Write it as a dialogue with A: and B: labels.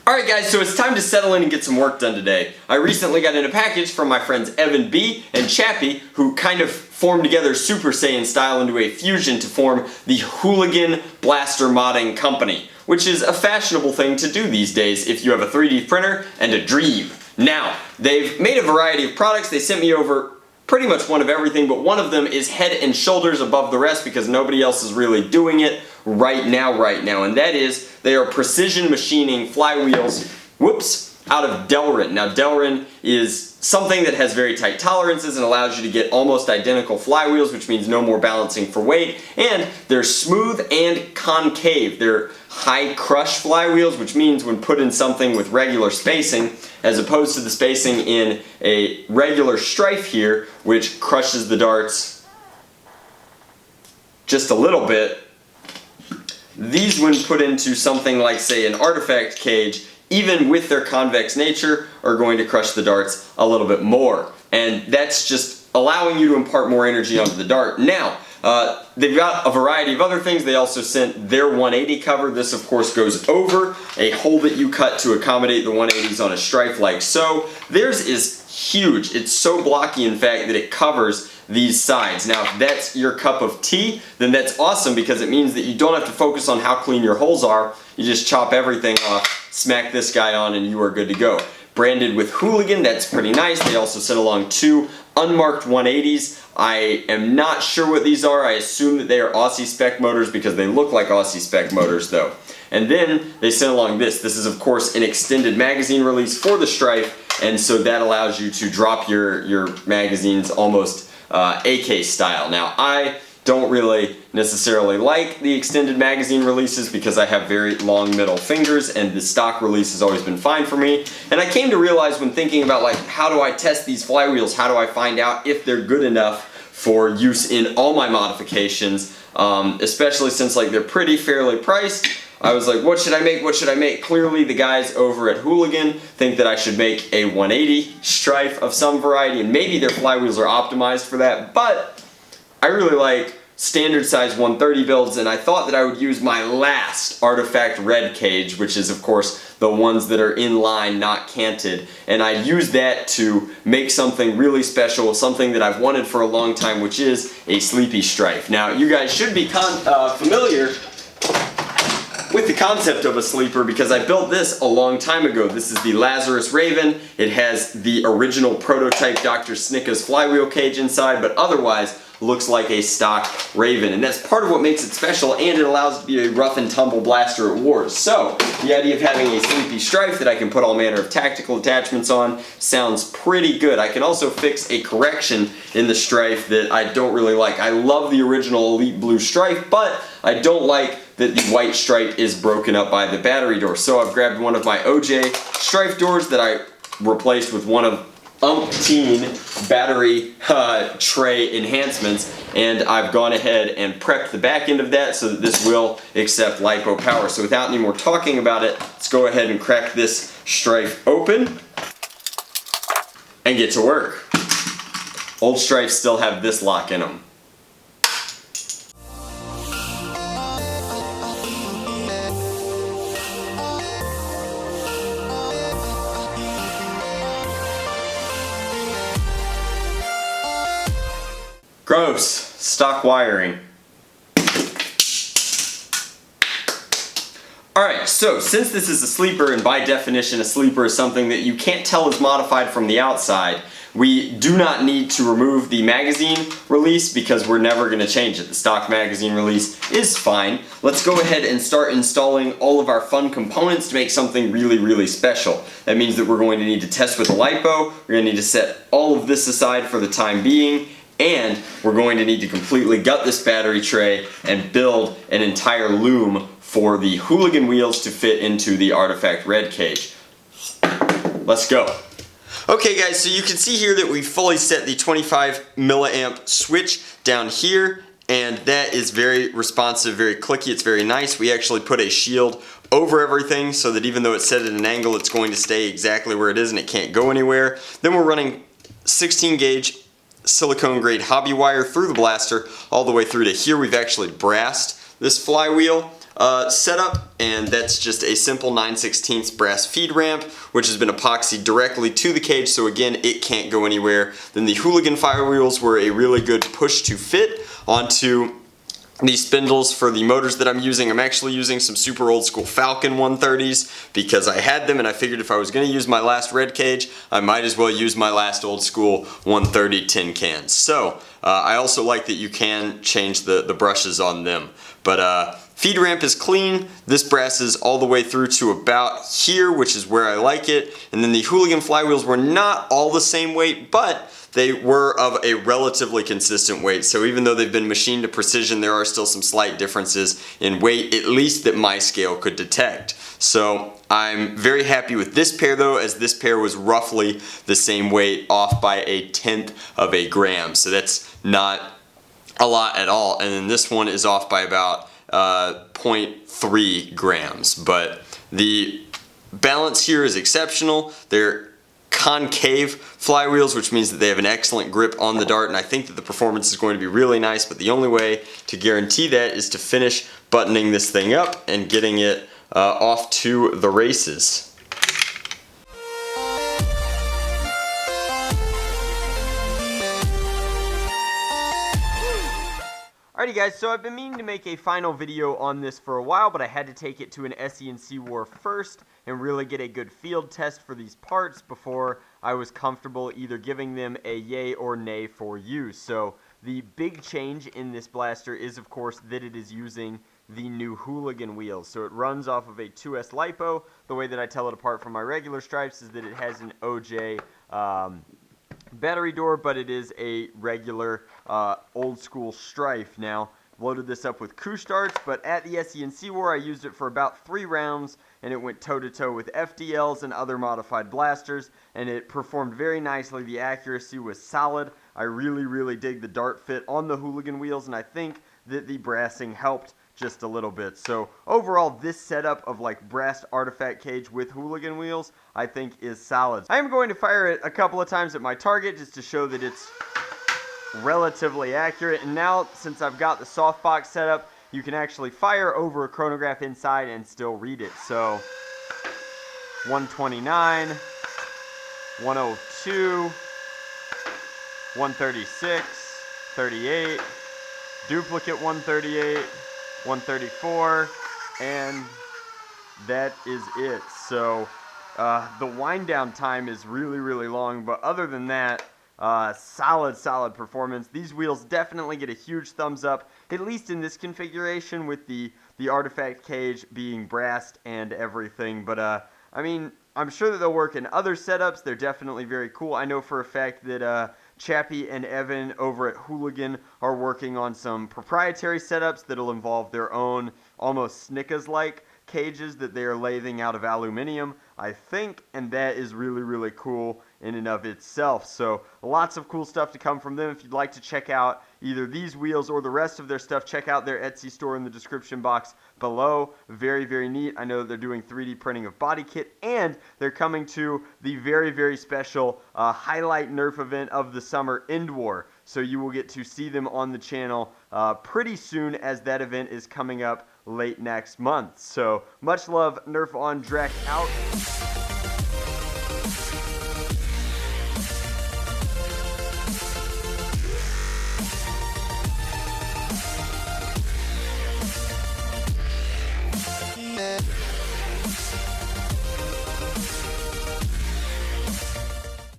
A: Alright guys, so it's time to settle in and get some work done today. I recently got in a package from my friends Evan B and Chappie, who kind of formed together Super Saiyan style into a fusion to form the Hooligan Blaster Modding Company, which is a fashionable thing to do these days if you have a 3D printer and a dream. Now, they've made a variety of products. They sent me over pretty much one of everything, but one of them is head and shoulders above the rest because nobody else is really doing it right now, and that is they are precision machining flywheels, out of Delrin. Now Delrin is something that has very tight tolerances and allows you to get almost identical flywheels, which means no more balancing for weight, and they're smooth and concave. They're high crush flywheels, which means when put in something with regular spacing, as opposed to the spacing in a regular strife here, which crushes the darts just a little bit, these when put into something like, say, an artifact cage, even with their convex nature, are going to crush the darts a little bit more. And that's just allowing you to impart more energy onto the dart. Now, they've got a variety of other things. They also sent their 180 cover. This, of course, goes over a hole that you cut to accommodate the 180s on a strife like so. Theirs is huge. It's so blocky, in fact, that it covers these sides. Now, if that's your cup of tea, then that's awesome because it means that you don't have to focus on how clean your holes are. You just chop everything off, smack this guy on, and you are good to go. Branded with Hooligan, that's pretty nice. They also sent along two unmarked 180s. I am not sure what these are. I assume that they are Aussie spec motors because they look like Aussie spec motors though. And then they sent along this. This is of course an extended magazine release for the strife, and so that allows you to drop your magazines almost AK style. Now I don't really necessarily like the extended magazine releases because I have very long middle fingers and the stock release has always been fine for me. And I came to realize when thinking about like how do I test these flywheels, how do I find out if they're good enough for use in all my modifications, especially since like they're pretty fairly priced. I was like, what should I make? What should I make? Clearly the guys over at Hooligan think that I should make a 180 strife of some variety, and maybe their flywheels are optimized for that, but I really like standard size 130 builds, and I thought that I would use my last Artifact Red cage, which is of course the ones that are in line, not canted, and I'd use that to make something really special, something that I've wanted for a long time, which is a Sleepy Strife. Now you guys should be familiar with the concept of a sleeper because I built this a long time ago. This is the Lazarus Raven. It has the original prototype Dr. Snicka's flywheel cage inside, but otherwise looks like a stock Raven, and that's part of what makes it special, and it allows it to be a rough and tumble blaster at wars. So the idea of having a Sleepy Strife that I can put all manner of tactical attachments on sounds pretty good. I can also fix a correction in the Strife that I don't really like. I love the original Elite Blue Strife, but I don't like that the white stripe is broken up by the battery door. So I've grabbed one of my OJ Strife doors that I replaced with one of umpteen battery tray enhancements, and I've gone ahead and prepped the back end of that so that this will accept LiPo power. So without any more talking about it, let's go ahead and crack this Strife open and get to work. Old Strifes still have this lock in them. Gross. Stock wiring. Alright, so since this is a sleeper, and by definition a sleeper is something that you can't tell is modified from the outside, we do not need to remove the magazine release because we're never going to change it. The stock magazine release is fine. Let's go ahead and start installing all of our fun components to make something really, really special. That means that we're going to need to test with a LiPo, we're going to need to set all of this aside for the time being, and we're going to need to completely gut this battery tray and build an entire loom for the Hooligan wheels to fit into the Artifact Red cage. Let's go. Okay guys, so you can see here that we fully set the 25 milliamp switch down here, and that is very responsive, very clicky, it's very nice. We actually put a shield over everything so that even though it's set at an angle, it's going to stay exactly where it is and it can't go anywhere. Then we're running 16 gauge silicone grade hobby wire through the blaster all the way through to here. We've actually brassed this flywheel setup, and that's just a simple 9/16 brass feed ramp, which has been epoxied directly to the cage, so again, it can't go anywhere. Then the Hooligan flywheels were a really good push to fit onto these spindles for the motors that I'm using. I'm actually using some super old school Falcon 130s because I had them and I figured if I was going to use my last red cage, I might as well use my last old school 130 tin cans. So I also like that you can change the brushes on them. But feed ramp is clean. This brass is all the way through to about here, which is where I like it. And then the Hooligan flywheels were not all the same weight, but they were of a relatively consistent weight. So even though they've been machined to precision, there are still some slight differences in weight, at least that my scale could detect. So I'm very happy with this pair though, as this pair was roughly the same weight, off by 1/10 of a gram. So that's not a lot at all. And then this one is off by about 0.3 grams. But the balance here is exceptional. They're concave flywheels, which means that they have an excellent grip on the dart, and I think that the performance is going to be really nice, but the only way to guarantee that is to finish buttoning this thing up and getting it off to the races. Alrighty guys, so I've been meaning to make a final video on this for a while, but I had to take it to an SE&C war first and really get a good field test for these parts before I was comfortable either giving them a yay or nay for use. So the big change in this blaster is of course that it is using the new Hooligan wheels. So it runs off of a 2S LiPo. The way that I tell it apart from my regular stripes is that it has an OJ battery door, but it is a regular old school Strife. Now, loaded this up with Kush darts, but at the SE&C war I used it for about 3 rounds, and it went toe-to-toe with FDLs and other modified blasters, and it performed very nicely. The accuracy was solid. I really dig the dart fit on the Hooligan wheels, and I think that the brassing helped just a little bit. So overall, this setup of like brass artifact cage with Hooligan wheels, I think is solid. I am going to fire it a couple of times at my target just to show that it's relatively accurate. And now, since I've got the softbox set up, you can actually fire over a chronograph inside and still read it. So 129, 102, 136, 38, duplicate 138, 134, and that is it. So the wind down time is really long, but other than that, solid performance. These wheels definitely get a huge thumbs up, at least in this configuration with the artifact cage being brassed and everything. But I mean, I'm sure that they'll work in other setups. They're definitely very cool. I know for a fact that Chappie and Evan over at Hooligan are working on some proprietary setups that'll involve their own almost Snickas-like cages that they are lathing out of aluminum, I think, and that is really cool in and of itself. So lots of cool stuff to come from them. If you'd like to check out either these wheels or the rest of their stuff, check out their Etsy store in the description box below. Very neat. I know that they're doing 3D printing of body kit, and they're coming to the very special highlight Nerf event of the summer, End War. So you will get to see them on the channel pretty soon, as that event is coming up late next month. So much love, Nerf on Drek out.
B: Yeah.